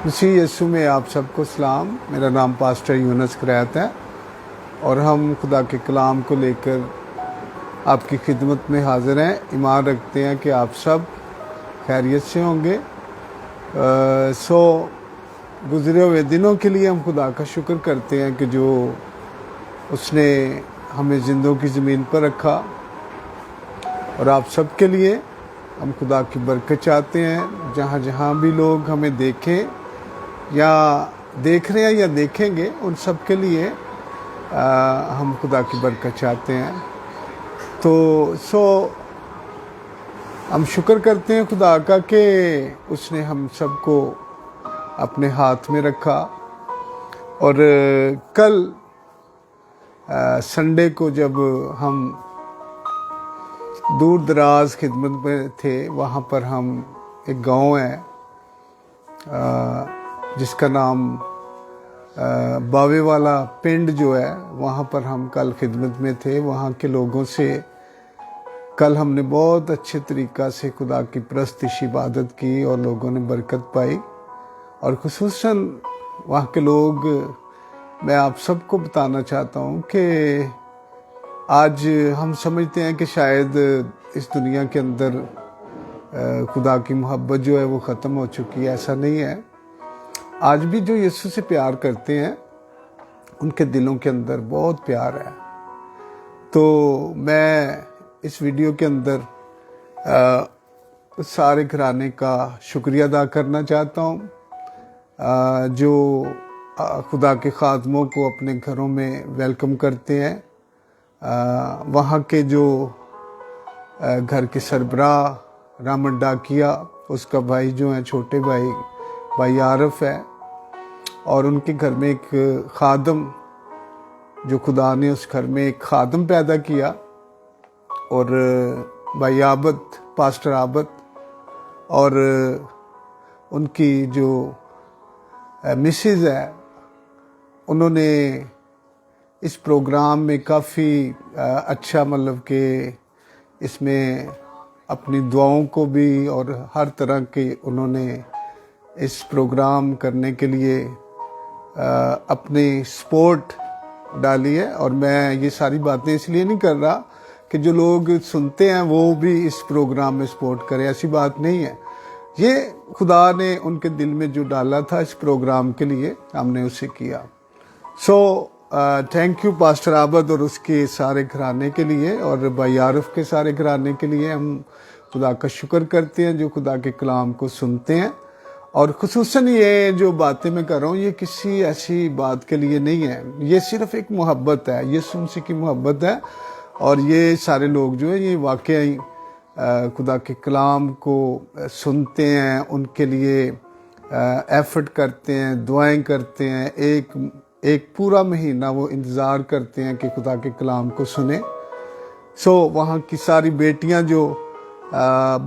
مسیح یسوع میں آپ سب کو سلام۔ میرا نام پاسٹر یونس قریات ہے اور ہم خدا کے کلام کو لے کر آپ کی خدمت میں حاضر ہیں۔ ایمان رکھتے ہیں کہ آپ سب خیریت سے ہوں گے۔ گزرے ہوئے دنوں کے لیے ہم خدا کا شکر کرتے ہیں کہ جو اس نے ہمیں زندوں کی زمین پر رکھا، اور آپ سب کے لیے ہم خدا کی برکت چاہتے ہیں۔ جہاں جہاں بھی لوگ ہمیں دیکھیں یا دیکھ رہے ہیں یا دیکھیں گے، ان سب کے لیے ہم خدا کی برکت چاہتے ہیں۔ ہم شکر کرتے ہیں خدا کا کہ اس نے ہم سب کو اپنے ہاتھ میں رکھا، اور کل سنڈے کو جب ہم دور دراز خدمت میں تھے، وہاں پر ہم ایک گاؤں ہے جس کا نام باوے والا پنڈ جو ہے، وہاں پر ہم کل خدمت میں تھے۔ وہاں کے لوگوں سے کل ہم نے بہت اچھے طریقہ سے خدا کی پرستش عبادت کی اور لوگوں نے برکت پائی، اور خصوصاً وہاں کے لوگ، میں آپ سب کو بتانا چاہتا ہوں کہ آج ہم سمجھتے ہیں کہ شاید اس دنیا کے اندر خدا کی محبت جو ہے وہ ختم ہو چکی ہے۔ ایسا نہیں ہے۔ آج بھی جو یسوع سے پیار کرتے ہیں ان کے دلوں کے اندر بہت پیار ہے۔ تو میں اس ویڈیو کے اندر سارے گھرانے کا شکریہ ادا کرنا چاہتا ہوں جو خدا کے خادموں کو اپنے گھروں میں ویلکم کرتے ہیں۔ وہاں کے جو گھر کے سربراہ رامن ڈاکیا، اس کا بھائی جو ہے چھوٹے بھائی عارف ہے، اور ان کے گھر میں ایک خادم، جو خدا نے اس گھر میں ایک خادم پیدا کیا، اور بھائی عابد، پاسٹر عابد، اور ان کی جو مسز ہے، انہوں نے اس پروگرام میں کافی اچھا، مطلب کہ اس میں اپنی دعاؤں کو بھی اور ہر طرح کے انہوں نے اس پروگرام کرنے کے لیے اپنی سپورٹ ڈالی ہے۔ اور میں یہ ساری باتیں اس لیے نہیں کر رہا کہ جو لوگ سنتے ہیں وہ بھی اس پروگرام میں سپورٹ کریں، ایسی بات نہیں ہے۔ یہ خدا نے ان کے دل میں جو ڈالا تھا اس پروگرام کے لیے، ہم نے اسے کیا۔ تھینک یو پاسٹر عابد اور اس کے سارے گھرانے کے لیے، اور بھائی عارف کے سارے گھرانے کے لیے ہم خدا کا شکر کرتے ہیں جو خدا کے کلام کو سنتے ہیں۔ اور خصوصاً یہ جو باتیں میں کر رہا ہوں، یہ کسی ایسی بات کے لیے نہیں ہے، یہ صرف ایک محبت ہے، یسوع مسیح کی محبت ہے۔ اور یہ سارے لوگ جو ہیں یہ واقعی خدا کے کلام کو سنتے ہیں، ان کے لیے ایفرٹ کرتے ہیں، دعائیں کرتے ہیں، ایک پورا مہینہ وہ انتظار کرتے ہیں کہ خدا کے کلام کو سنیں۔ وہاں کی ساری بیٹیاں جو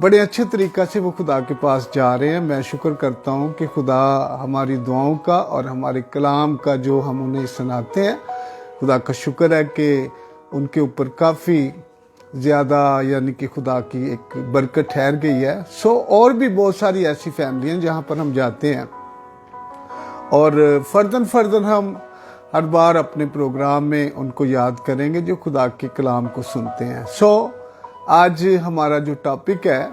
بڑے اچھے طریقہ سے وہ خدا کے پاس جا رہے ہیں۔ میں شکر کرتا ہوں کہ خدا ہماری دعاؤں کا اور ہمارے کلام کا جو ہم انہیں سناتے ہیں، خدا کا شکر ہے کہ ان کے اوپر کافی زیادہ، یعنی کہ خدا کی ایک برکت ٹھہر گئی ہے۔ اور بھی بہت ساری ایسی فیملی ہیں جہاں پر ہم جاتے ہیں، اور فرداً ہم ہر بار اپنے پروگرام میں ان کو یاد کریں گے جو خدا کے کلام کو سنتے ہیں۔ آج ہمارا جو ٹاپک ہے،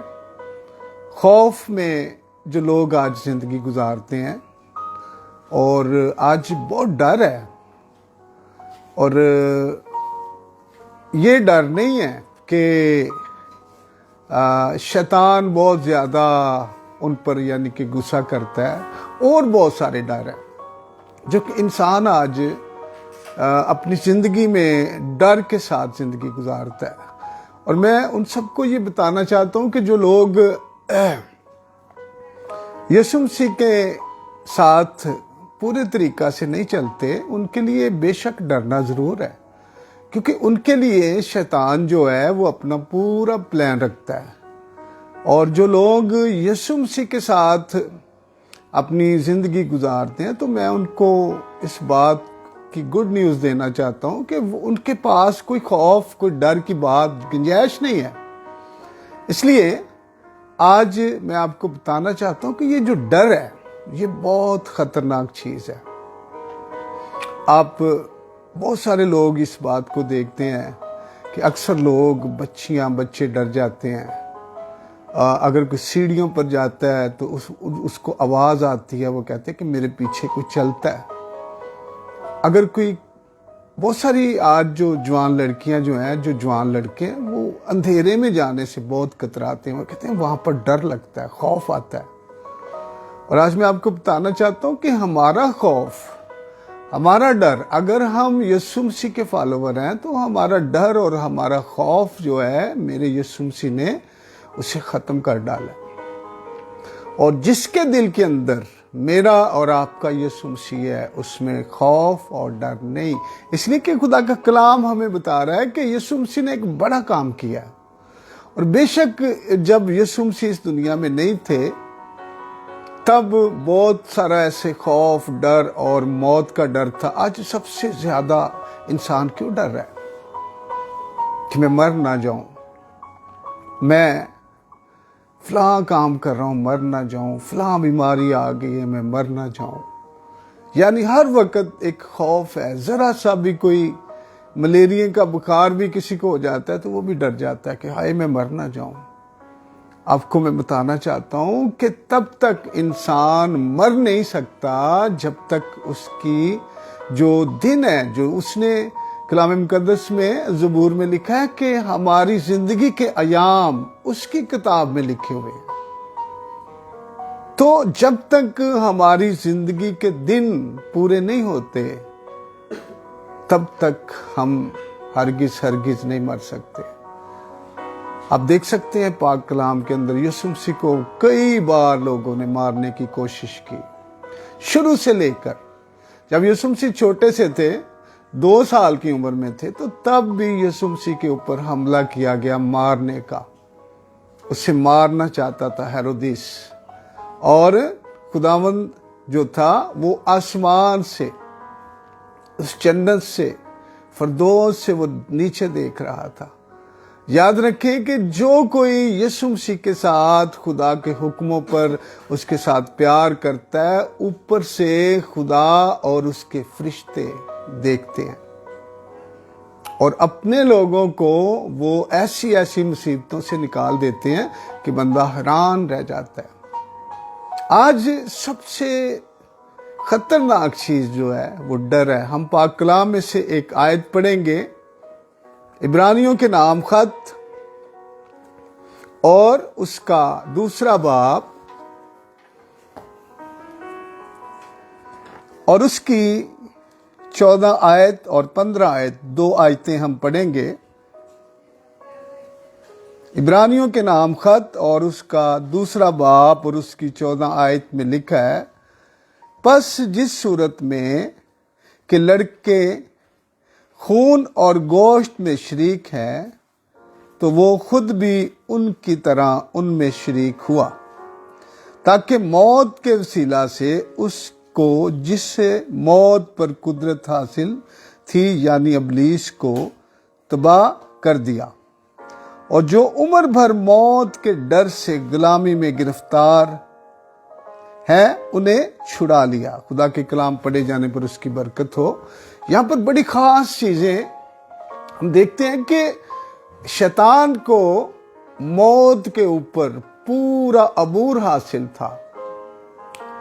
خوف میں جو لوگ آج زندگی گزارتے ہیں، اور آج بہت ڈر ہے، اور یہ ڈر نہیں ہے کہ شیطان بہت زیادہ ان پر یعنی کہ غصہ کرتا ہے، اور بہت سارے ڈر ہیں جو کہ انسان آج اپنی زندگی میں ڈر کے ساتھ زندگی گزارتا ہے۔ اور میں ان سب کو یہ بتانا چاہتا ہوں کہ جو لوگ یسوع مسیح کے ساتھ پورے طریقہ سے نہیں چلتے، ان کے لیے بے شک ڈرنا ضرور ہے، کیونکہ ان کے لیے شیطان جو ہے وہ اپنا پورا پلان رکھتا ہے۔ اور جو لوگ یسوع مسیح کے ساتھ اپنی زندگی گزارتے ہیں، تو میں ان کو اس بات کی گڈ نیوز دینا چاہتا ہوں کہ ان کے پاس کوئی خوف، کوئی ڈر کی بات، گنجائش نہیں ہے۔ اس لیے آج میں آپ کو بتانا چاہتا ہوں کہ یہ جو ڈر ہے، یہ بہت خطرناک چیز ہے۔ آپ بہت سارے لوگ اس بات کو دیکھتے ہیں کہ اکثر لوگ بچے ڈر جاتے ہیں۔ اگر کوئی سیڑھیوں پر جاتا ہے تو اس کو آواز آتی ہے، وہ کہتے ہیں کہ میرے پیچھے کوئی چلتا ہے۔ اگر کوئی بہت ساری آج جو جوان لڑکیاں جو ہیں، جو جوان لڑکے ہیں، وہ اندھیرے میں جانے سے بہت کتراتے ہیں۔ وہ کہتے ہیں وہاں پر ڈر لگتا ہے، خوف آتا ہے۔ اور آج میں آپ کو بتانا چاہتا ہوں کہ ہمارا خوف، ہمارا ڈر، اگر ہم یسوع مسیح کے فالوور ہیں تو ہمارا ڈر اور ہمارا خوف جو ہے میرے یسوع مسیح نے اسے ختم کر ڈالا۔ اور جس کے دل کے اندر میرا اور آپ کا یسوع مسیح ہے، اس میں خوف اور ڈر نہیں۔ اس لیے کہ خدا کا کلام ہمیں بتا رہا ہے کہ یسوع مسیح نے ایک بڑا کام کیا۔ اور بے شک جب یسوع مسیح اس دنیا میں نہیں تھے تب بہت سارا ایسے خوف، ڈر اور موت کا ڈر تھا۔ آج سب سے زیادہ انسان کیوں ڈر رہا ہے کہ میں مر نہ جاؤں، میں فلاں کام کر رہا ہوں مر نہ جاؤں، فلاں بیماری آ گئی ہے میں مر نہ جاؤں۔ یعنی ہر وقت ایک خوف ہے۔ ذرا سا بھی کوئی ملیریا کا بخار بھی کسی کو ہو جاتا ہے تو وہ بھی ڈر جاتا ہے کہ ہائے میں مر نہ جاؤں۔ آپ کو میں بتانا چاہتا ہوں کہ تب تک انسان مر نہیں سکتا جب تک اس کی جو دن ہے، جو اس نے کلام مقدس میں زبور میں لکھا ہے کہ ہماری زندگی کے ایام اس کی کتاب میں لکھے ہوئے ہیں۔ تو جب تک ہماری زندگی کے دن پورے نہیں ہوتے تب تک ہم ہرگز نہیں مر سکتے۔ آپ دیکھ سکتے ہیں پاک کلام کے اندر یسوع مسیح کو کئی بار لوگوں نے مارنے کی کوشش کی، شروع سے لے کر جب یسوع مسیح چھوٹے سے تھے، 2 سال کی عمر میں تھے، تو تب بھی یسوع مسیح کے اوپر حملہ کیا گیا مارنے کا۔ اسے مارنا چاہتا تھا ہیرودیس، اور خداوند جو تھا وہ آسمان سے، اس جنت سے، فردوس سے وہ نیچے دیکھ رہا تھا۔ یاد رکھیں کہ جو کوئی یسوع مسیح کے ساتھ، خدا کے حکموں پر اس کے ساتھ پیار کرتا ہے، اوپر سے خدا اور اس کے فرشتے دیکھتے ہیں، اور اپنے لوگوں کو وہ ایسی مصیبتوں سے نکال دیتے ہیں کہ بندہ حیران رہ جاتا ہے۔ آج سب سے خطرناک چیز جو ہے وہ ڈر ہے۔ ہم پاک کلام میں سے ایک آیت پڑھیں گے، عبرانیوں کے نام خط اور اس کا 2 باب اور اس کی 14 آیت اور 15 آیت، 2 آیتیں ہم پڑھیں گے۔ عبرانیوں کے نام خط اور اس کا 2 باب اور اس کی 14 آیت میں لکھا ہے، پس جس صورت میں کہ لڑکے خون اور گوشت میں شریک ہیں تو وہ خود بھی ان کی طرح ان میں شریک ہوا، تاکہ موت کے وسیلہ سے اس کو جس سے موت پر قدرت حاصل تھی یعنی ابلیس کو تباہ کر دیا، اور جو عمر بھر موت کے ڈر سے غلامی میں گرفتار ہے انہیں چھڑا لیا۔ خدا کے کلام پڑھے جانے پر اس کی برکت ہو۔ یہاں پر بڑی خاص چیزیں ہم دیکھتے ہیں کہ شیطان کو موت کے اوپر پورا عبور حاصل تھا،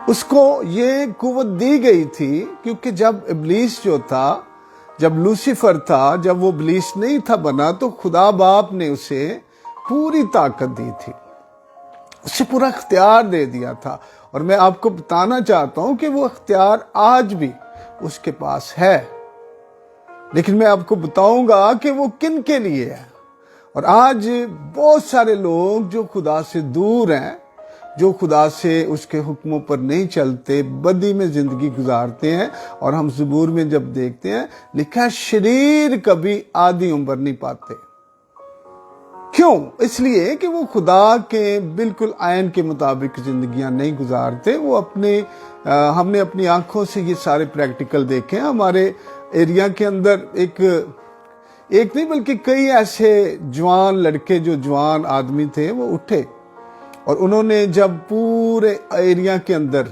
اس کو یہ قوت دی گئی تھی، کیونکہ جب ابلیس جو تھا، جب لوسیفر تھا، جب وہ ابلیس نہیں تھا بنا، تو خدا باپ نے اسے پوری طاقت دی تھی، اسے پورا اختیار دے دیا تھا۔ اور میں آپ کو بتانا چاہتا ہوں کہ وہ اختیار آج بھی اس کے پاس ہے، لیکن میں آپ کو بتاؤں گا کہ وہ کن کے لیے ہے۔ اور آج بہت سارے لوگ جو خدا سے دور ہیں، جو خدا سے اس کے حکموں پر نہیں چلتے، بدی میں زندگی گزارتے ہیں، اور ہم زبور میں جب دیکھتے ہیں لکھا ہے شریر کبھی آدھی عمر نہیں پاتے۔ کیوں؟ اس لیے کہ وہ خدا کے بالکل عین کے مطابق زندگیاں نہیں گزارتے۔ وہ ہم نے اپنی آنکھوں سے یہ سارے پریکٹیکل دیکھے ہیں۔ ہمارے ایریا کے اندر ایک نہیں بلکہ کئی ایسے جوان لڑکے، جو جوان آدمی تھے، وہ اٹھے اور انہوں نے جب پورے ایریا کے اندر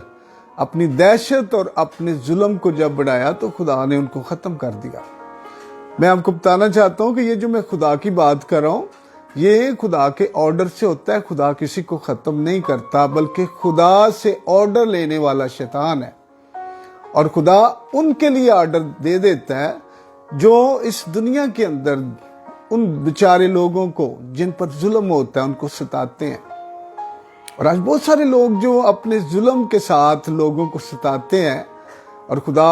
اپنی دہشت اور اپنے ظلم کو جب بڑھایا تو خدا نے ان کو ختم کر دیا۔ میں آپ کو بتانا چاہتا ہوں کہ یہ جو میں خدا کی بات کر رہا ہوں یہ خدا کے آرڈر سے ہوتا ہے۔ خدا کسی کو ختم نہیں کرتا بلکہ خدا سے آرڈر لینے والا شیطان ہے، اور خدا ان کے لیے آرڈر دے دیتا ہے جو اس دنیا کے اندر ان بیچارے لوگوں کو جن پر ظلم ہوتا ہے ان کو ستاتے ہیں۔ اور آج بہت سارے لوگ جو اپنے ظلم کے ساتھ لوگوں کو ستاتے ہیں، اور خدا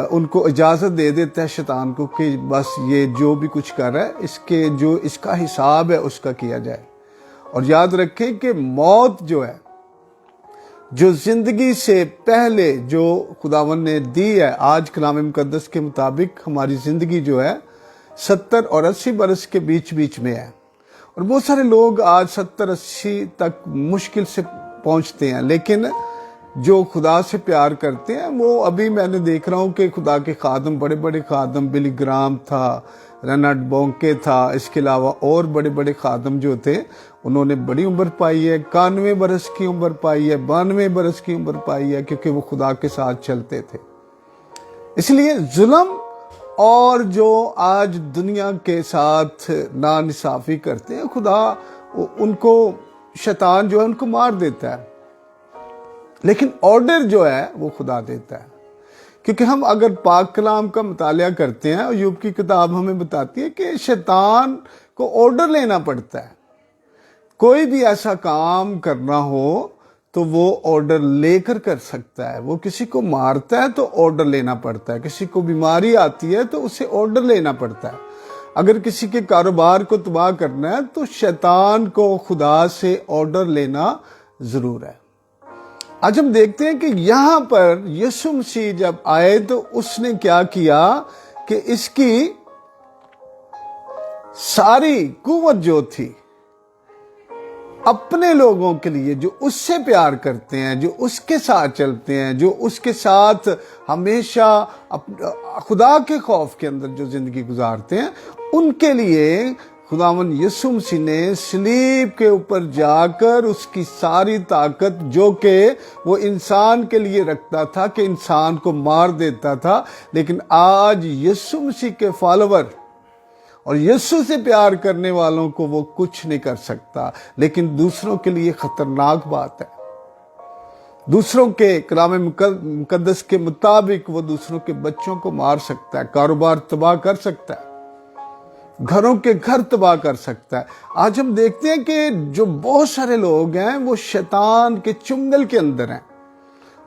ان کو اجازت دے دیتا ہے شیطان کو کہ بس یہ جو بھی کچھ کر رہا ہے اس کا حساب ہے اس کا کیا جائے۔ اور یاد رکھیں کہ موت جو ہے، جو زندگی سے پہلے جو خداوند نے دی ہے، آج کلام مقدس کے مطابق ہماری زندگی جو ہے 70 اور 80 برس کے بیچ میں ہے، اور بہت سارے لوگ آج 70-80 تک مشکل سے پہنچتے ہیں، لیکن جو خدا سے پیار کرتے ہیں وہ ابھی میں نے دیکھ رہا ہوں کہ خدا کے خادم، بڑے بڑے خادم، بلی گرام تھا، رنٹ بونکے تھا، اس کے علاوہ اور بڑے بڑے خادم جو تھے انہوں نے بڑی عمر پائی ہے، 91 برس کی عمر پائی ہے، 92 برس کی عمر پائی ہے، کیونکہ وہ خدا کے ساتھ چلتے تھے۔ اس لیے ظلم اور جو آج دنیا کے ساتھ ناانصافی کرتے ہیں، خدا ان کو، شیطان جو ہے ان کو مار دیتا ہے، لیکن آرڈر جو ہے وہ خدا دیتا ہے۔ کیونکہ ہم اگر پاک کلام کا مطالعہ کرتے ہیں، ایوب کی کتاب ہمیں بتاتی ہے کہ شیطان کو آرڈر لینا پڑتا ہے۔ کوئی بھی ایسا کام کرنا ہو تو وہ آرڈر لے کر سکتا ہے۔ وہ کسی کو مارتا ہے تو آرڈر لینا پڑتا ہے، کسی کو بیماری آتی ہے تو اسے آرڈر لینا پڑتا ہے، اگر کسی کے کاروبار کو تباہ کرنا ہے تو شیطان کو خدا سے آرڈر لینا ضرور ہے۔ آج ہم دیکھتے ہیں کہ یہاں پر یسوع مسیح جب آئے تو اس نے کیا کیا کہ اس کی ساری قوت جو تھی اپنے لوگوں کے لیے جو اس سے پیار کرتے ہیں، جو اس کے ساتھ چلتے ہیں، جو اس کے ساتھ ہمیشہ خدا کے خوف کے اندر جو زندگی گزارتے ہیں، ان کے لیے خداوند یسوع مسیح نے صلیب کے اوپر جا کر اس کی ساری طاقت جو کہ وہ انسان کے لیے رکھتا تھا کہ انسان کو مار دیتا تھا، لیکن آج یسوع مسیح کے فالوور اور یسوع سے پیار کرنے والوں کو وہ کچھ نہیں کر سکتا، لیکن دوسروں کے لیے خطرناک بات ہے۔ دوسروں کے کلام مقدس کے مطابق وہ دوسروں کے بچوں کو مار سکتا ہے، کاروبار تباہ کر سکتا ہے، گھروں کے گھر تباہ کر سکتا ہے۔ آج ہم دیکھتے ہیں کہ جو بہت سارے لوگ ہیں وہ شیطان کے چنگل کے اندر ہیں،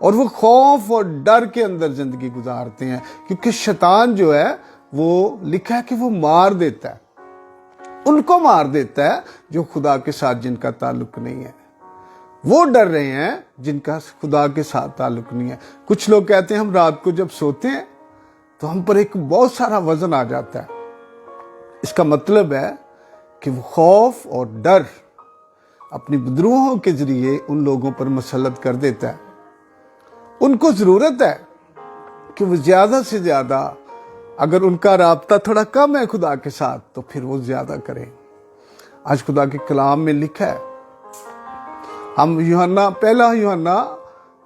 اور وہ خوف اور ڈر کے اندر زندگی گزارتے ہیں، کیونکہ شیطان جو ہے وہ لکھا ہے کہ وہ مار دیتا ہے، ان کو مار دیتا ہے جو خدا کے ساتھ جن کا تعلق نہیں ہے۔ وہ ڈر رہے ہیں جن کا خدا کے ساتھ تعلق نہیں ہے۔ کچھ لوگ کہتے ہیں ہم رات کو جب سوتے ہیں تو ہم پر ایک بہت سارا وزن آ جاتا ہے۔ اس کا مطلب ہے کہ وہ خوف اور ڈر اپنی بدروہوں کے ذریعے ان لوگوں پر مسلط کر دیتا ہے۔ ان کو ضرورت ہے کہ وہ زیادہ سے زیادہ، اگر ان کا رابطہ تھوڑا کم ہے خدا کے ساتھ تو پھر وہ زیادہ کریں۔ آج خدا کے کلام میں لکھا ہے، ہم پہلا یوحنا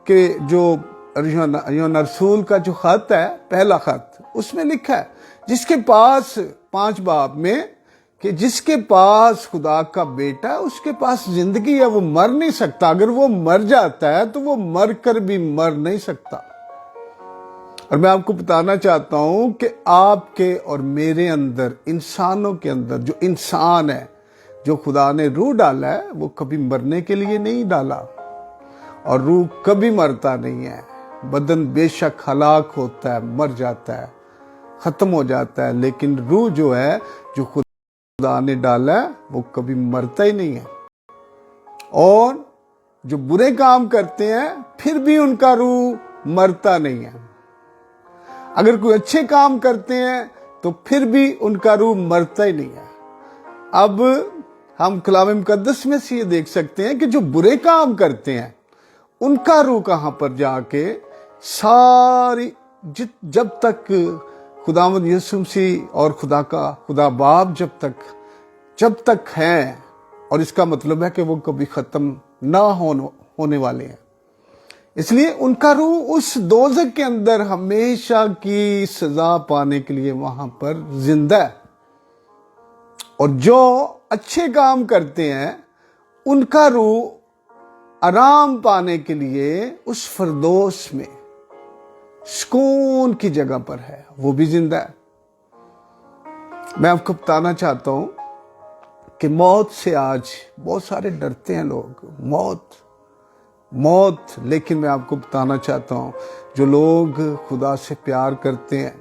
کے جو یوحنا رسول کا جو خط ہے، پہلا خط، اس میں لکھا ہے جس کے پاس 5 باب میں کہ جس کے پاس خدا کا بیٹا ہے اس کے پاس زندگی ہے، وہ مر نہیں سکتا۔ اگر وہ مر جاتا ہے تو وہ مر کر بھی مر نہیں سکتا۔ اور میں آپ کو بتانا چاہتا ہوں کہ آپ کے اور میرے اندر، انسانوں کے اندر جو انسان ہے، جو خدا نے روح ڈالا ہے، وہ کبھی مرنے کے لیے نہیں ڈالا، اور روح کبھی مرتا نہیں ہے۔ بدن بے شک ہلاک ہوتا ہے، مر جاتا ہے، ختم ہو جاتا ہے، لیکن روح جو ہے، جو خدا نے ڈالا ہے، وہ کبھی مرتا ہی نہیں ہے۔ اور جو برے کام کرتے ہیں پھر بھی ان کا روح مرتا نہیں ہے۔ اگر کوئی اچھے کام کرتے ہیں تو پھر بھی ان کا روح مرتا ہی نہیں ہے۔ اب ہم کلام مقدس میں سے یہ دیکھ سکتے ہیں کہ جو برے کام کرتے ہیں ان کا روح کہاں پر جا کے ساری جب تک خداوند یسوع مسیح اور خدا باپ جب تک ہیں، اور اس کا مطلب ہے کہ وہ کبھی ختم نہ ہونے والے ہیں۔ اس لیے ان کا روح اس دوزخ کے اندر ہمیشہ کی سزا پانے کے لیے وہاں پر زندہ ہے، اور جو اچھے کام کرتے ہیں ان کا روح آرام پانے کے لیے اس فردوس میں سکون کی جگہ پر ہے، وہ بھی زندہ ہے۔ میں آپ کو بتانا چاہتا ہوں کہ موت سے آج بہت سارے ڈرتے ہیں لوگ، موت، لیکن میں آپ کو بتانا چاہتا ہوں جو لوگ خدا سے پیار کرتے ہیں،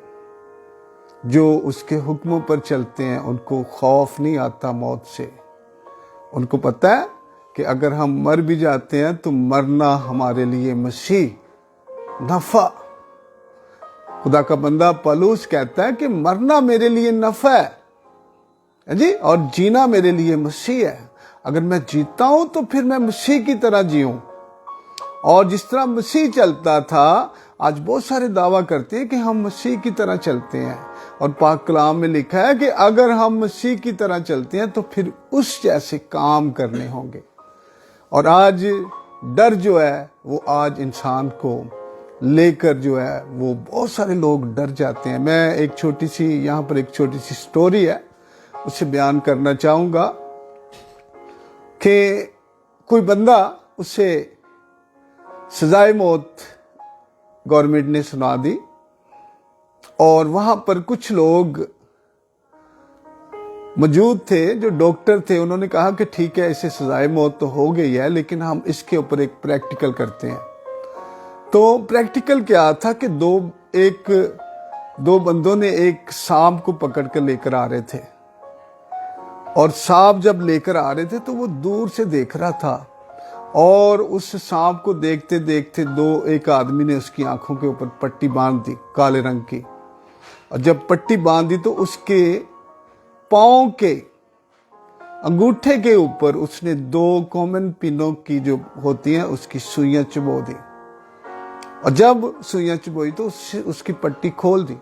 جو اس کے حکموں پر چلتے ہیں، ان کو خوف نہیں آتا موت سے۔ ان کو پتہ ہے کہ اگر ہم مر بھی جاتے ہیں تو مرنا ہمارے لیے مسیح نفع۔ خدا کا بندہ پولس کہتا ہے کہ مرنا میرے لیے نفع ہے جی، اور جینا میرے لیے مسیح ہے۔ اگر میں جیتا ہوں تو پھر میں مسیح کی طرح جیوں، اور جس طرح مسیح چلتا تھا۔ آج بہت سارے دعویٰ کرتے ہیں کہ ہم مسیح کی طرح چلتے ہیں، اور پاک کلام میں لکھا ہے کہ اگر ہم مسیح کی طرح چلتے ہیں تو پھر اس جیسے کام کرنے ہوں گے۔ اور آج ڈر جو ہے وہ آج انسان کو لے کر جو ہے وہ بہت سارے لوگ ڈر جاتے ہیں۔ میں یہاں پر ایک چھوٹی سی سٹوری ہے، اسے بیان کرنا چاہوں گا کہ کوئی بندہ، اسے سزائے موت گورنمنٹ نے سنا دی، اور وہاں پر کچھ لوگ موجود تھے جو ڈاکٹر تھے۔ انہوں نے کہا کہ ٹھیک ہے، اسے سزائے موت تو ہو گئی ہے، لیکن ہم اس کے اوپر ایک پریکٹیکل کرتے ہیں۔ تو پریکٹیکل کیا تھا کہ دو بندوں نے ایک سانپ کو پکڑ کر لے کر آ رہے تھے، اور سانپ جب لے کر آ رہے تھے تو وہ دور سے دیکھ رہا تھا، اور اس سانپ کو دیکھتے دیکھتے ایک آدمی نے اس کی آنکھوں کے اوپر پٹی باندھ دی کالے رنگ کی، اور جب پٹی باندھ دی تو اس کے پاؤں کے انگوٹھے کے اوپر اس نے 2 کامن پنوں کی جو ہوتی ہیں اس کی سوئیاں چبو دی، اور جب سوئیاں چبوئی تو اس کی پٹی کھول دی،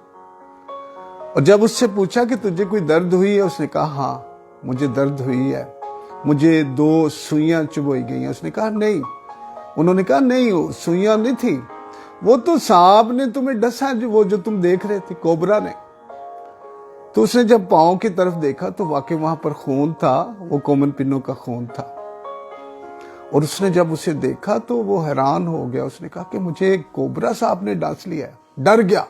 اور جب اس سے پوچھا کہ تجھے کوئی درد ہوئی ہے، اس نے کہا ہاں مجھے درد ہوئی ہے، مجھے 2 سوئیاں چبوئی گئی ہیں۔ اس نے کہا نہیں، انہوں نے کہا نہیں، وہ سوئیاں نہیں تھی، وہ تو سانپ نے تمہیں ڈسا، وہ جو تم دیکھ رہے تھے، کوبرا نے۔ تو اس نے جب پاؤں کی طرف دیکھا تو واقعی وہاں پر خون تھا، وہ کامن پنوں کا خون تھا، اور اس نے جب اسے دیکھا تو وہ حیران ہو گیا۔ اس نے کہا کہ مجھے کوبرا سانپ نے ڈانس لیا ہے، ڈر گیا۔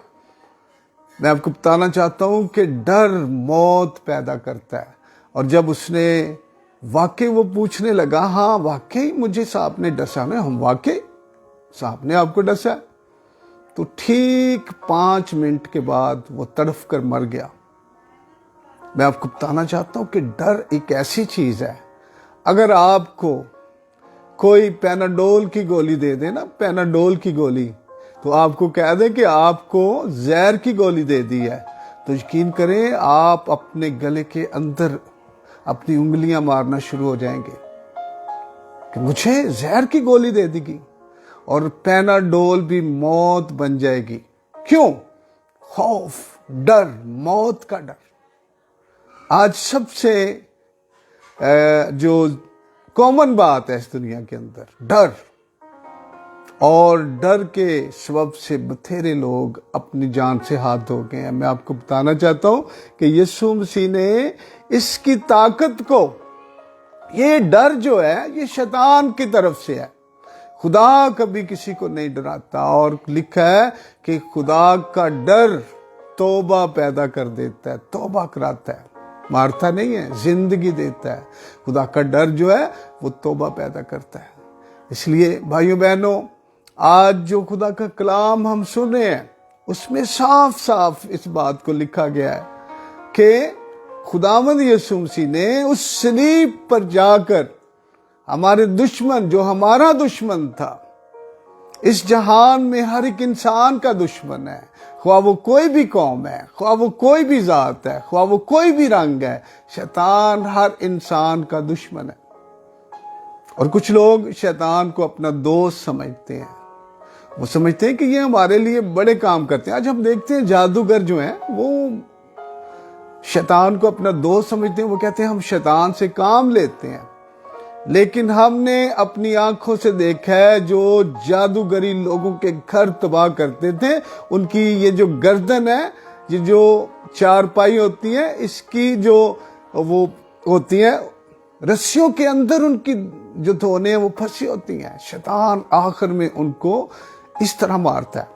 میں آپ کو بتانا چاہتا ہوں کہ ڈر موت پیدا کرتا ہے، اور جب اس نے واقعی وہ پوچھنے لگا ہاں واقعی مجھے سانپ نے ڈسا، میں ہم واقعی سانپ نے آپ کو ڈسا، تو ٹھیک 5 منٹ کے بعد وہ تڑف کر مر گیا۔ میں آپ کو بتانا چاہتا ہوں کہ ڈر ایک ایسی چیز ہے، اگر آپ کو کوئی پیناڈول کی گولی دے دے نا، پیناڈول کی گولی، تو آپ کو کہہ دے کہ آپ کو زہر کی گولی دے دی ہے، تو یقین کریں آپ اپنے گلے کے اندر اپنی انگلیاں مارنا شروع ہو جائیں گے کہ مجھے زہر کی گولی دے دی گی، اور پیناڈول بھی موت بن جائے گی۔ کیوں؟ خوف، ڈر، موت کا ڈر۔ آج سب سے جو کامن بات ہے اس دنیا کے اندر ڈر، اور ڈر کے سبب سے بتھیرے لوگ اپنی جان سے ہاتھ دھو گئے ہیں۔ میں آپ کو بتانا چاہتا ہوں کہ یسوع مسیح نے اس کی طاقت کو، یہ ڈر جو ہے یہ شیطان کی طرف سے ہے، خدا کبھی کسی کو نہیں ڈراتا، اور لکھا ہے کہ خدا کا ڈر توبہ پیدا کر دیتا ہے، توبہ کراتا ہے، مارتا نہیں ہے، زندگی دیتا ہے۔ خدا کا ڈر جو ہے وہ توبہ پیدا کرتا ہے۔ اس لیے بھائیوں بہنوں، آج جو خدا کا کلام ہم سنے ہیں اس میں صاف صاف اس بات کو لکھا گیا ہے کہ خداوند یسوع مسیح نے اس صلیب پر جا کر ہمارے دشمن، جو ہمارا دشمن تھا، اس جہان میں ہر ایک انسان کا دشمن ہے، خواہ وہ کوئی بھی قوم ہے، خواہ وہ کوئی بھی ذات ہے، خواہ وہ کوئی بھی رنگ ہے، شیطان ہر انسان کا دشمن ہے۔ اور کچھ لوگ شیطان کو اپنا دوست سمجھتے ہیں، وہ سمجھتے ہیں کہ یہ ہمارے لیے بڑے کام کرتے ہیں۔ آج ہم دیکھتے ہیں جادوگر جو ہیں وہ شیطان کو اپنا دوست سمجھتے ہیں، وہ کہتے ہیں ہم شیطان سے کام لیتے ہیں، لیکن ہم نے اپنی آنکھوں سے دیکھا ہے جو جادوگری لوگوں کے گھر تباہ کرتے تھے، ان کی یہ جو گردن ہے، یہ جو چارپائی ہوتی ہے، اس کی جو وہ ہوتی ہیں رسیوں کے اندر، ان کی جو دھونے ہیں وہ پھنسی ہوتی ہیں۔ شیطان آخر میں ان کو اس طرح مارتا ہے۔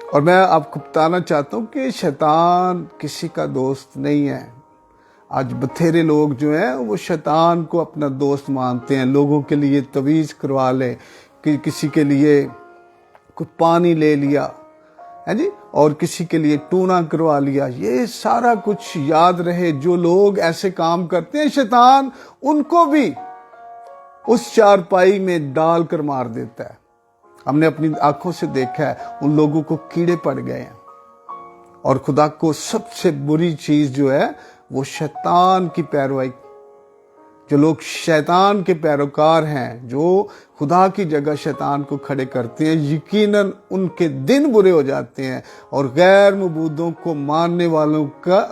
اور میں آپ کو بتانا چاہتا ہوں کہ شیطان کسی کا دوست نہیں ہے۔ آج بتھیرے لوگ جو ہیں وہ شیطان کو اپنا دوست مانتے ہیں، لوگوں کے لیے تویز کروا لے، کہ کسی کے لیے کوئی پانی لے لیا ہے جی، اور کسی کے لیے ٹونا کروا لیا، یہ سارا کچھ یاد رہے۔ جو لوگ ایسے کام کرتے ہیں شیطان ان کو بھی اس چارپائی میں ڈال کر مار دیتا ہے۔ ہم نے اپنی آنکھوں سے دیکھا ہے، ان لوگوں کو کیڑے پڑ گئے ہیں۔ اور خدا کو سب سے بری چیز جو ہے وہ شیطان کی پیروئی، جو لوگ شیطان کے پیروکار ہیں، جو خدا کی جگہ شیطان کو کھڑے کرتے ہیں، یقیناً ان کے دن برے ہو جاتے ہیں، اور غیر معبودوں کو ماننے والوں کا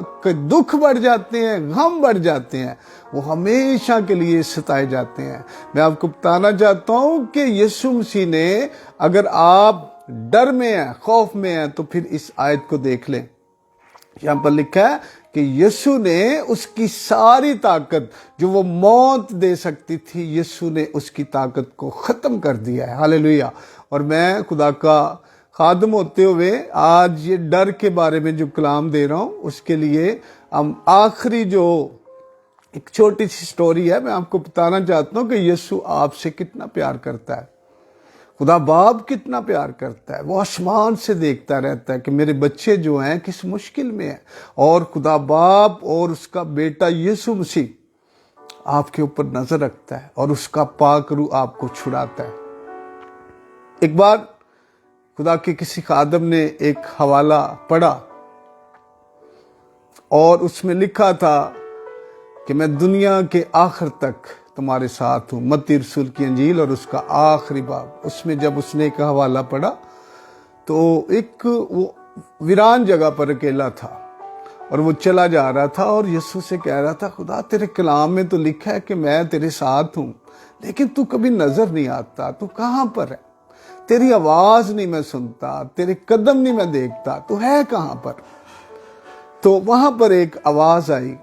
دکھ بڑھ جاتے ہیں، غم بڑھ جاتے ہیں، وہ ہمیشہ کے لیے ستائے جاتے ہیں۔ میں آپ کو بتانا چاہتا ہوں کہ یسوع مسیح نے، اگر آپ ڈر میں ہیں، خوف میں ہیں، تو پھر اس آیت کو دیکھ لیں۔ یہاں پر لکھا ہے کہ یسوع نے اس کی ساری طاقت جو وہ موت دے سکتی تھی، یسوع نے اس کی طاقت کو ختم کر دیا ہے۔ ہاللیلویہ۔ اور میں خدا کا خادم ہوتے ہوئے آج یہ ڈر کے بارے میں جو کلام دے رہا ہوں، اس کے لیے ہم آخری جو ایک چھوٹی سی سٹوری ہے، میں آپ کو بتانا چاہتا ہوں کہ یسوع آپ سے کتنا پیار کرتا ہے۔ خدا باپ کتنا پیار کرتا ہے، وہ آسمان سے دیکھتا رہتا ہے کہ میرے بچے جو ہیں کس مشکل میں ہیں، اور خدا باپ اور اس کا بیٹا یسوع مسیح آپ کے اوپر نظر رکھتا ہے، اور اس کا پاک روح آپ کو چھڑاتا ہے۔ ایک بار خدا کے کسی خادم نے ایک حوالہ پڑھا، اور اس میں لکھا تھا کہ میں دنیا کے آخر تک تمہارے ساتھ ہوں، متی رسول کی انجیل اور اس کا آخری باب۔ اس میں جب اس نے ایک حوالہ پڑھا تو ایک وہ ویران جگہ پر اکیلا تھا، اور وہ چلا جا رہا تھا، اور یسوع سے کہہ رہا تھا، خدا تیرے کلام میں تو لکھا ہے کہ میں تیرے ساتھ ہوں، لیکن تو کبھی نظر نہیں آتا، تو کہاں پر ہے؟ تیری آواز نہیں میں سنتا، تیرے قدم نہیں میں دیکھتا، تو ہے کہاں پر؟ تو وہاں پر ایک آواز آئی،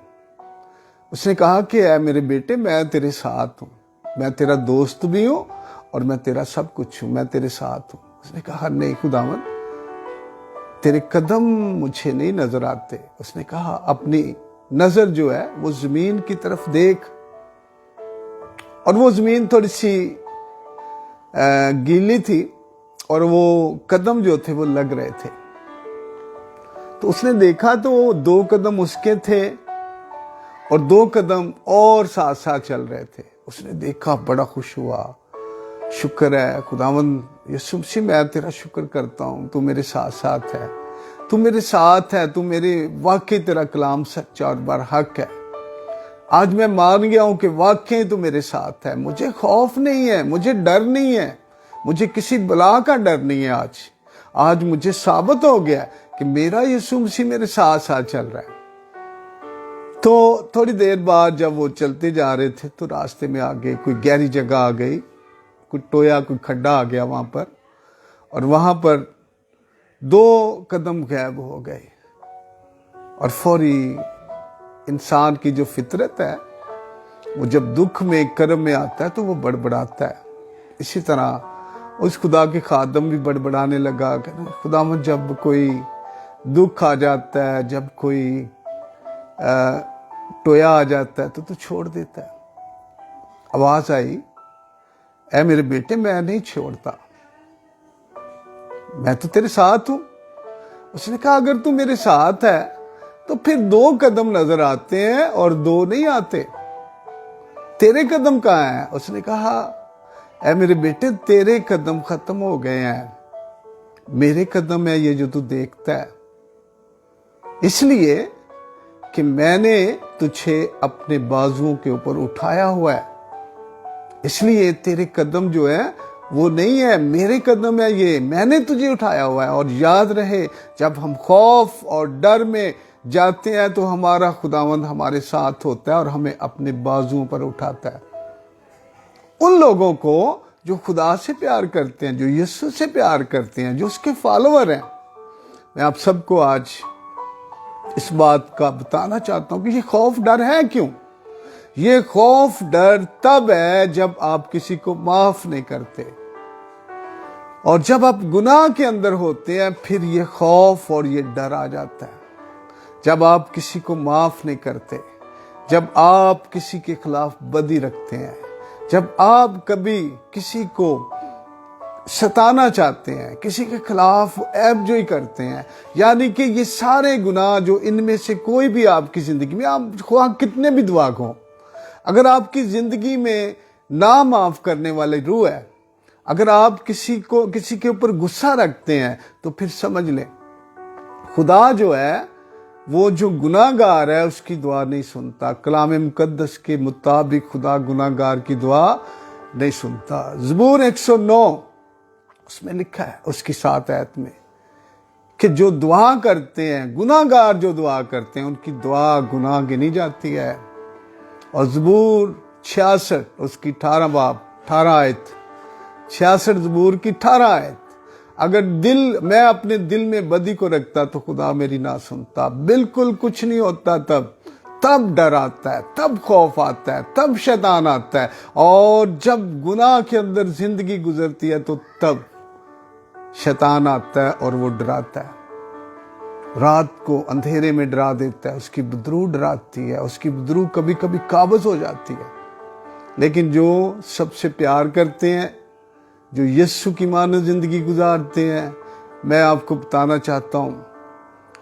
اس نے کہا کہ اے میرے بیٹے، میں تیرے ساتھ ہوں، میں تیرا دوست بھی ہوں، اور میں تیرا سب کچھ ہوں، میں تیرے ساتھ ہوں۔ اس نے کہا نہیں خداوند، تیرے قدم مجھے نہیں نظر آتے۔ اس نے کہا اپنی نظر جو ہے وہ زمین کی طرف دیکھ، اور وہ زمین تھوڑی سی گیلی تھی، اور وہ قدم جو تھے وہ لگ رہے تھے۔ تو اس نے دیکھا تو 2 قدم اس کے تھے، اور 2 قدم اور ساتھ ساتھ چل رہے تھے۔ اس نے دیکھا، بڑا خوش ہوا، شکر ہے خداوند یسوع مسیح، میں تیرا شکر کرتا ہوں، تو میرے ساتھ ساتھ ہے، تو میرے ساتھ ہے، تو میرے واقعی تیرا کلام سچا اور برحق ہے۔ آج میں مان گیا ہوں کہ واقعی تو میرے ساتھ ہے، مجھے خوف نہیں ہے، مجھے ڈر نہیں ہے، مجھے کسی بلا کا ڈر نہیں ہے۔ آج مجھے ثابت ہو گیا کہ میرا یسوع مسیح میرے ساتھ ساتھ چل رہا ہے۔ تو تھوڑی دیر بعد جب وہ چلتے جا رہے تھے تو راستے میں آگے کوئی گہری جگہ آ گئی، کوئی ٹویا، کوئی کھڈا آ گیا وہاں پر، اور وہاں پر 2 قدم غائب ہو گئے۔ اور فوری انسان کی جو فطرت ہے وہ جب دکھ میں، کرم میں آتا ہے تو وہ بڑبڑاتا ہے۔ اسی طرح اس خدا کے خادم بھی بڑبڑانے لگا کہ خداوند جب کوئی دکھ آ جاتا ہے، جب کوئی ٹویا آ جاتا ہے تو چھوڑ دیتا ہے۔ آواز آئی، اے میرے بیٹے، میں نہیں چھوڑتا، میں تو تیرے ساتھ ہوں۔ اس نے کہا اگر تو میرے ساتھ ہے تو پھر 2 قدم نظر آتے ہیں اور 2 نہیں آتے، تیرے قدم کہاں ہیں؟ اس نے کہا اے میرے بیٹے، تیرے قدم ختم ہو گئے ہیں، میرے قدم ہے یہ جو تو دیکھتا ہے، اس لیے کہ میں نے تجھے اپنے بازوؤں کے اوپر اٹھایا ہوا ہے، اس لیے تیرے قدم جو ہے وہ نہیں ہے، میرے قدم ہے یہ، میں نے تجھے اٹھایا ہوا ہے۔ اور یاد رہے، جب ہم خوف اور ڈر میں جاتے ہیں تو ہمارا خداوند ہمارے ساتھ ہوتا ہے اور ہمیں اپنے بازوؤں پر اٹھاتا ہے۔ ان لوگوں کو جو خدا سے پیار کرتے ہیں، جو یسوع سے پیار کرتے ہیں، جو اس کے فالوور ہیں، میں آپ سب کو آج اس بات کا بتانا چاہتا ہوں کہ یہ خوف ڈر ہے کیوں؟ یہ خوف ڈر تب ہے جب آپ کسی کو معاف نہیں کرتے، اور جب آپ گناہ کے اندر ہوتے ہیں پھر یہ خوف اور یہ ڈر آ جاتا ہے۔ جب آپ کسی کو معاف نہیں کرتے، جب آپ کسی کے خلاف بدی رکھتے ہیں، جب آپ کبھی کسی کو ستانا چاہتے ہیں، کسی کے خلاف عیب جوئی کرتے ہیں، یعنی کہ یہ سارے گناہ جو ان میں سے کوئی بھی آپ کی زندگی میں، آپ خواہ کتنے بھی دعا ہوں، اگر آپ کی زندگی میں نہ معاف کرنے والے روح ہے، اگر آپ کسی کے اوپر غصہ رکھتے ہیں، تو پھر سمجھ لیں خدا جو ہے وہ جو گناہ گار ہے اس کی دعا نہیں سنتا۔ کلام مقدس کے مطابق خدا گناہ گار کی دعا نہیں سنتا۔ زبور 109 اس میں لکھا ہے، اس کی 7 آیت میں، کہ جو دعا کرتے ہیں، گناہ گار جو دعا کرتے ہیں، ان کی دعا گناہ گنی جاتی ہے۔ اور زبور 66 اس کی 18 آیت، 66 زبور کی 18 آیت، اگر میں اپنے دل میں بدی کو رکھتا تو خدا میری نہ سنتا۔ بالکل کچھ نہیں ہوتا تب ڈر آتا ہے، تب خوف آتا ہے، تب شیطان آتا ہے، اور جب گناہ کے اندر زندگی گزرتی ہے تو تب شیطان آتا ہے اور وہ ڈراتا ہے، رات کو اندھیرے میں ڈرا دیتا ہے، اس کی بدرو ڈراتی ہے، اس کی بدرو کبھی کبھی قابض ہو جاتی ہے۔ لیکن جو سب سے پیار کرتے ہیں، جو یسوع کی مانند زندگی گزارتے ہیں، میں آپ کو بتانا چاہتا ہوں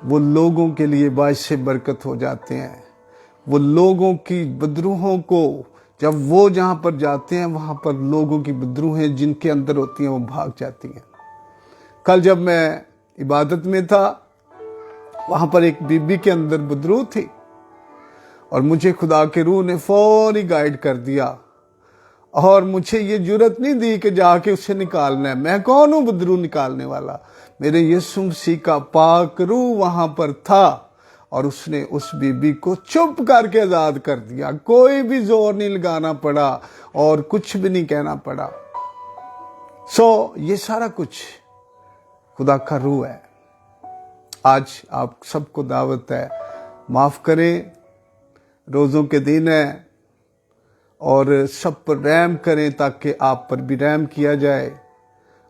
وہ لوگوں کے لیے باعث برکت ہو جاتے ہیں۔ وہ لوگوں کی بدروہوں کو، جب وہ جہاں پر جاتے ہیں وہاں پر لوگوں کی بدروہیں جن کے اندر ہوتی ہیں وہ بھاگ جاتی ہیں۔ کل جب میں عبادت میں تھا، وہاں پر ایک بی بی کے اندر بدروح تھی، اور مجھے خدا کے روح نے فوری گائیڈ کر دیا، اور مجھے یہ جرت نہیں دی کہ جا کے اسے نکالنا ہے۔ میں کون ہوں بدروح نکالنے والا؟ میرے یسوع مسیح کا پاک روح وہاں پر تھا، اور اس نے اس بی بی کو چپ کر کے آزاد کر دیا۔ کوئی بھی زور نہیں لگانا پڑا اور کچھ بھی نہیں کہنا پڑا۔ یہ سارا کچھ خدا کا روح ہے۔ آج آپ سب کو دعوت ہے، معاف کریں، روزوں کے دن ہے، اور سب پر رحم کریں تاکہ آپ پر بھی رحم کیا جائے۔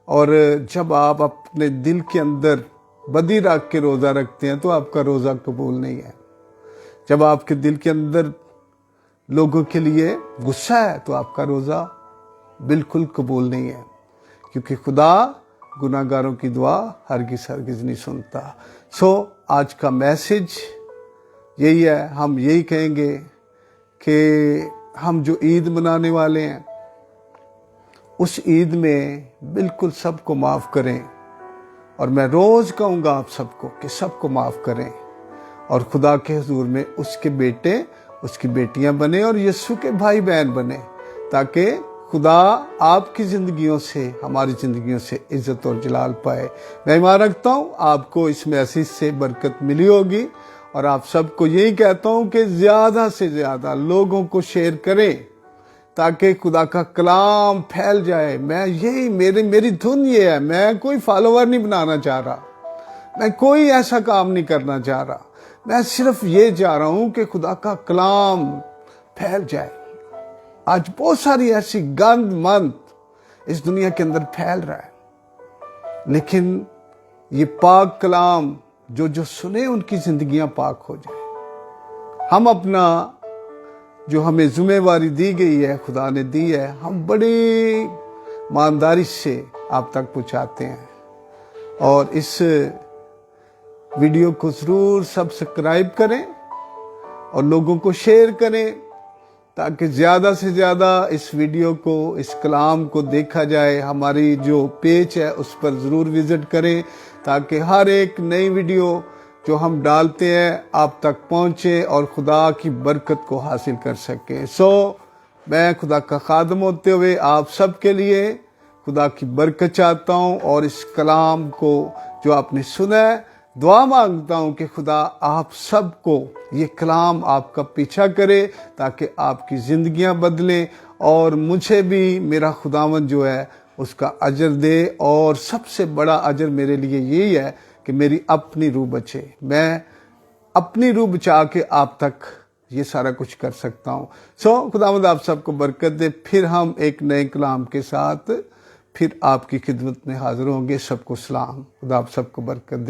اور جب آپ اپنے دل کے اندر بدی رکھ کے روزہ رکھتے ہیں تو آپ کا روزہ قبول نہیں ہے۔ جب آپ کے دل کے اندر لوگوں کے لیے غصہ ہے تو آپ کا روزہ بالکل قبول نہیں ہے، کیونکہ خدا گناہ گاروں کی دعا ہرگز نہیں سنتا۔ آج کا میسج یہی ہے، ہم یہی کہیں گے کہ ہم جو عید منانے والے ہیں اس عید میں بالکل سب کو معاف کریں، اور میں روز کہوں گا آپ سب کو کہ سب کو معاف کریں، اور خدا کے حضور میں اس کے بیٹے، اس کی بیٹیاں بنیں، اور یسوع کے بھائی بہن بنیں، تاکہ خدا آپ کی زندگیوں سے، ہماری زندگیوں سے عزت اور جلال پائے۔ میں ایمان رکھتا ہوں آپ کو اس میسج سے برکت ملی ہوگی، اور آپ سب کو یہی کہتا ہوں کہ زیادہ سے زیادہ لوگوں کو شیئر کریں تاکہ خدا کا کلام پھیل جائے۔ میری دھن یہ ہے، میں کوئی فالوور نہیں بنانا چاہ رہا، میں کوئی ایسا کام نہیں کرنا چاہ رہا، میں صرف یہ چاہ رہا ہوں کہ خدا کا کلام پھیل جائے۔ آج بہت ساری ایسی گند مند اس دنیا کے اندر پھیل رہا ہے، لیکن یہ پاک کلام جو سنے ان کی زندگیاں پاک ہو جائیں۔ ہم اپنا جو ہمیں ذمہ واری دی گئی ہے، خدا نے دی ہے، ہم بڑی ایمانداری سے آپ تک پہنچاتے ہیں، اور اس ویڈیو کو ضرور سبسکرائب کریں اور لوگوں کو شیئر کریں تاکہ زیادہ سے زیادہ اس ویڈیو کو، اس کلام کو دیکھا جائے۔ ہماری جو پیج ہے اس پر ضرور وزٹ کریں تاکہ ہر ایک نئی ویڈیو جو ہم ڈالتے ہیں آپ تک پہنچے اور خدا کی برکت کو حاصل کر سکیں۔ میں خدا کا خادم ہوتے ہوئے آپ سب کے لیے خدا کی برکت چاہتا ہوں، اور اس کلام کو جو آپ نے سنا ہے دعا مانگتا ہوں کہ خدا آپ سب کو یہ کلام آپ کا پیچھا کرے تاکہ آپ کی زندگیاں بدلیں، اور مجھے بھی میرا خداوند جو ہے اس کا اجر دے، اور سب سے بڑا اجر میرے لیے یہی ہے کہ میری اپنی روح بچے، میں اپنی روح بچا کے آپ تک یہ سارا کچھ کر سکتا ہوں۔ خداوند آپ سب کو برکت دے۔ پھر ہم ایک نئے کلام کے ساتھ پھر آپ کی خدمت میں حاضر ہوں گے۔ سب کو سلام، خدا آپ سب کو برکت دے۔